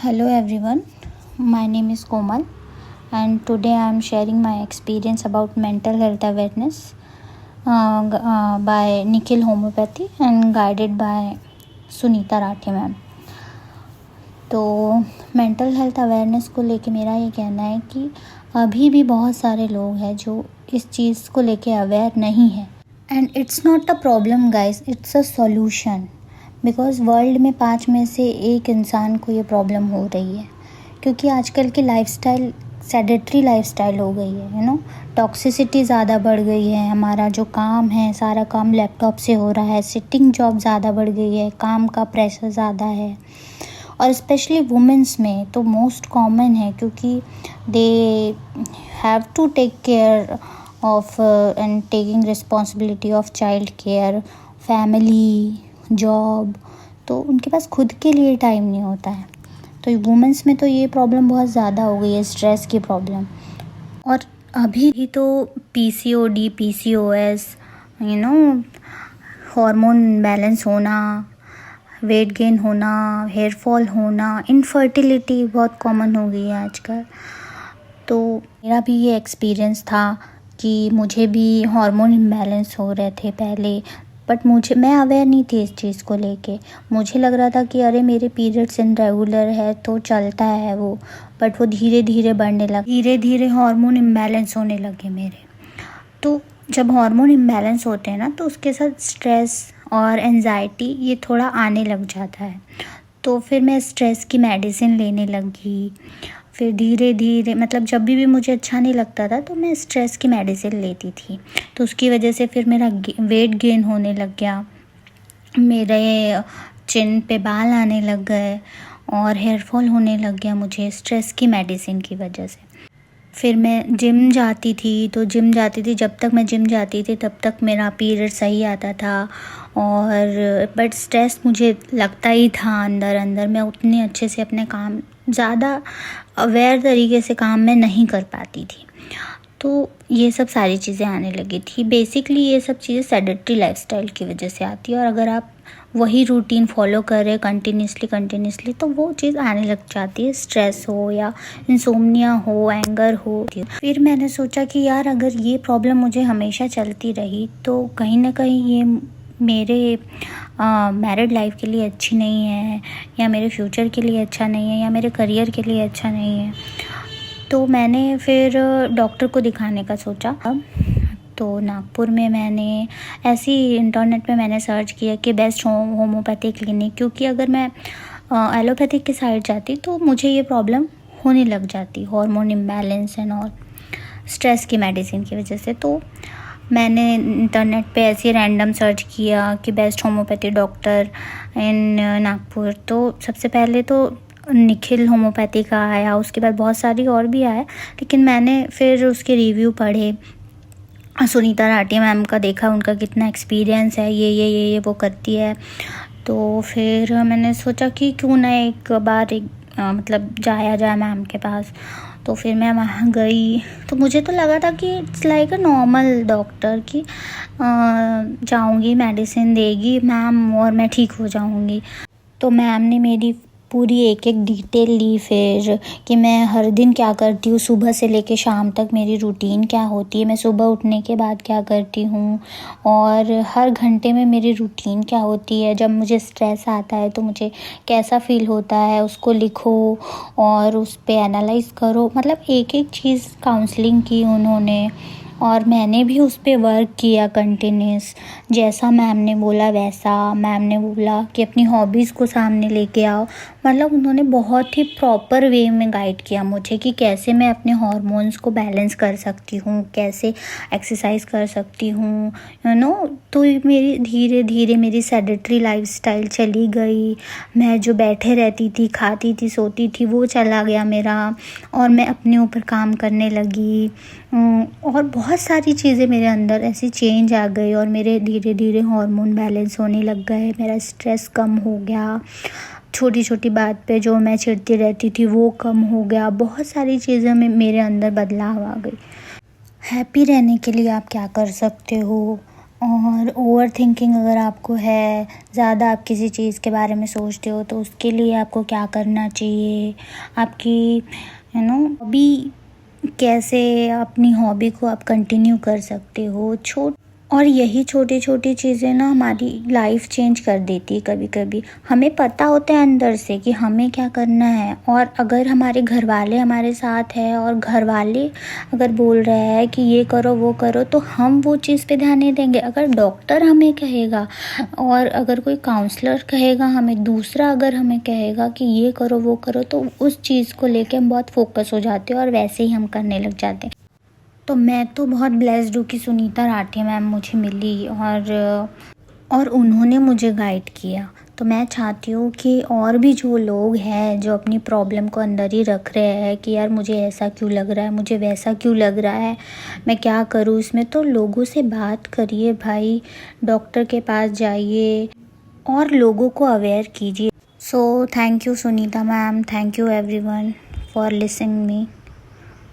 Hello everyone, my name is Komal and today I am sharing my experience about mental health awareness by Nikhil Homeopathy and guided by Sunita Rathi ma'am. तो mental health awareness को लेके मेरा ये कहना है कि अभी भी बहुत सारे लोग हैं जो इस चीज़ को लेके अवेयर नहीं है। And it's not a problem guys, it's a solution. Because world में 5 में से 1 इंसान को ये प्रॉब्लम हो रही है, क्योंकि आजकल की लाइफस्टाइल सेडेटरी लाइफस्टाइल हो गई है। टॉक्सिसिटी ज़्यादा बढ़ गई है। हमारा जो काम है सारा काम लैपटॉप से हो रहा है। सिटिंग जॉब ज़्यादा बढ़ गई है। काम का प्रेशर ज़्यादा है और स्पेशली वुमेंस में तो मोस्ट कॉमन है, क्योंकि they have to take care of and taking responsibility of child care, family, job. तो उनके पास खुद के लिए टाइम नहीं होता है। तो वुमेंस में तो ये प्रॉब्लम बहुत ज़्यादा हो गई है, स्ट्रेस की प्रॉब्लम। और अभी ही तो पीसीओडी, पीसीओएस, हार्मोन बैलेंस होना, वेट गेन होना, हेयर फॉल होना, इनफर्टिलिटी बहुत कॉमन हो गई है आजकल। तो मेरा भी ये एक्सपीरियंस था कि मुझे भी हार्मोन इम्बैलेंस हो रहे थे पहले, बट मैं अवेयर नहीं थी इस चीज़ को लेके। मुझे लग रहा था कि अरे मेरे पीरियड्स इनरेगुलर है तो चलता है वो, बट वो धीरे धीरे बढ़ने लगा। धीरे धीरे हार्मोन इम्बैलेंस होने लगे मेरे। तो जब हार्मोन इम्बैलेंस होते हैं ना, तो उसके साथ स्ट्रेस और एंजाइटी ये थोड़ा आने लग जाता है। तो फिर मैं स्ट्रेस की मेडिसिन लेने लगी। फिर धीरे धीरे जब भी मुझे अच्छा नहीं लगता था तो मैं स्ट्रेस की मेडिसिन लेती थी। तो उसकी वजह से फिर मेरा वेट गेन होने लग गया, मेरे चिन पे बाल आने लग गए और हेयर फॉल होने लग गया मुझे स्ट्रेस की मेडिसिन की वजह से। फिर मैं जिम जाती थी। जब तक मैं जिम जाती थी तब तक मेरा पीरियड सही आता था, और बट स्ट्रेस मुझे लगता ही था अंदर अंदर। मैं उतने अच्छे से अपने काम, ज़्यादा अवेयर तरीके से काम मैं नहीं कर पाती थी। तो ये सब सारी चीज़ें आने लगी थी। बेसिकली ये सब चीज़ें सेडेटरी लाइफस्टाइल की वजह से आती है, और अगर आप वही रूटीन फॉलो कर रहे कंटिन्यूसली तो वो चीज़ आने लग जाती है। स्ट्रेस हो या इंसोम्निया हो, एंगर हो। फिर मैंने सोचा कि यार अगर ये प्रॉब्लम मुझे हमेशा चलती रही तो कहीं ना कहीं ये मेरे मैरिड लाइफ के लिए अच्छी नहीं है, या मेरे फ्यूचर के लिए अच्छा नहीं है, या मेरे करियर के लिए अच्छा नहीं है। तो मैंने फिर डॉक्टर को दिखाने का सोचा। तो नागपुर में मैंने ऐसी इंटरनेट पे मैंने सर्च किया कि बेस्ट होम्योपैथी क्लिनिक, क्योंकि अगर मैं एलोपैथिक के साइड जाती तो मुझे ये प्रॉब्लम होने लग जाती, हार्मोन इम्बैलेंस एंड और स्ट्रेस की मेडिसिन की वजह से। तो मैंने इंटरनेट पे ऐसे रैंडम सर्च किया कि बेस्ट होम्योपैथी डॉक्टर इन नागपुर। तो सबसे पहले तो निखिल होम्योपैथी का आया, उसके बाद बहुत सारी और भी आया, लेकिन मैंने फिर उसके रिव्यू पढ़े। सुनीता राठी मैम का देखा, उनका कितना एक्सपीरियंस है, ये वो करती है। तो फिर मैंने सोचा कि क्यों ना एक बार जाया जाए मैम के पास। तो फिर मैं वहाँ गई तो मुझे तो लगा था कि it's like a normal doctor की जाऊँगी, मेडिसिन देगी मैम और मैं ठीक हो जाऊँगी। तो मैम ने मेरी पूरी एक डिटेल ली फिर कि मैं हर दिन क्या करती हूँ, सुबह से लेके शाम तक मेरी रूटीन क्या होती है, मैं सुबह उठने के बाद क्या करती हूँ, और हर घंटे में मेरी रूटीन क्या होती है। जब मुझे स्ट्रेस आता है तो मुझे कैसा फील होता है उसको लिखो और उस पे एनालाइज करो। एक एक चीज़ काउंसलिंग की उन्होंने, और मैंने भी उस पे वर्क किया कंटिन्यूस। जैसा मैम ने बोला वैसा। मैम ने बोला कि अपनी हॉबीज़ को सामने लेके आओ। उन्होंने बहुत ही प्रॉपर वे में गाइड किया मुझे कि कैसे मैं अपने हार्मोन्स को बैलेंस कर सकती हूँ, कैसे एक्सरसाइज कर सकती हूँ, तो मेरी धीरे धीरे मेरी सेडेटरी लाइफस्टाइल चली गई। मैं जो बैठे रहती थी, खाती थी, सोती थी, वो चला गया मेरा, और मैं अपने ऊपर काम करने लगी। और बहुत सारी चीज़ें मेरे अंदर ऐसी चेंज आ गई, और मेरे धीरे धीरे हार्मोन बैलेंस होने लग गए। मेरा स्ट्रेस कम हो गया, छोटी छोटी बात पे जो मैं चिढ़ती रहती थी वो कम हो गया। बहुत सारी चीज़ें में मेरे अंदर बदलाव आ गई। हैप्पी रहने के लिए आप क्या कर सकते हो? और ओवर थिंकिंग अगर आपको है, ज़्यादा आप किसी चीज़ के बारे में सोचते हो, तो उसके लिए आपको क्या करना चाहिए, आपकी हॉबी कैसे, अपनी हॉबी को आप कंटिन्यू कर सकते हो। और यही छोटी छोटी चीज़ें ना हमारी लाइफ चेंज कर देती है। कभी कभी हमें पता होता है अंदर से कि हमें क्या करना है, और अगर हमारे घर वाले हमारे साथ है और घर वाले अगर बोल रहे हैं कि ये करो वो करो, तो हम वो चीज़ पे ध्यान नहीं देंगे। अगर डॉक्टर हमें कहेगा और अगर कोई काउंसलर कहेगा हमें, दूसरा अगर हमें कहेगा कि ये करो वो करो, तो उस चीज़ को लेके हम बहुत फोकस हो जाते हैं और वैसे ही हम करने लग जाते हैं। तो मैं तो बहुत ब्लेस्ड हूँ कि सुनीता राठिया मैम मुझे मिली और उन्होंने मुझे गाइड किया। तो मैं चाहती हूँ कि और भी जो लोग हैं जो अपनी प्रॉब्लम को अंदर ही रख रहे हैं कि यार मुझे ऐसा क्यों लग रहा है, मुझे वैसा क्यों लग रहा है, मैं क्या करूँ इसमें, तो लोगों से बात करिए भाई, डॉक्टर के पास जाइए और लोगों को अवेयर कीजिए। So thank you Sunita ma'am, thank you everyone for listening me.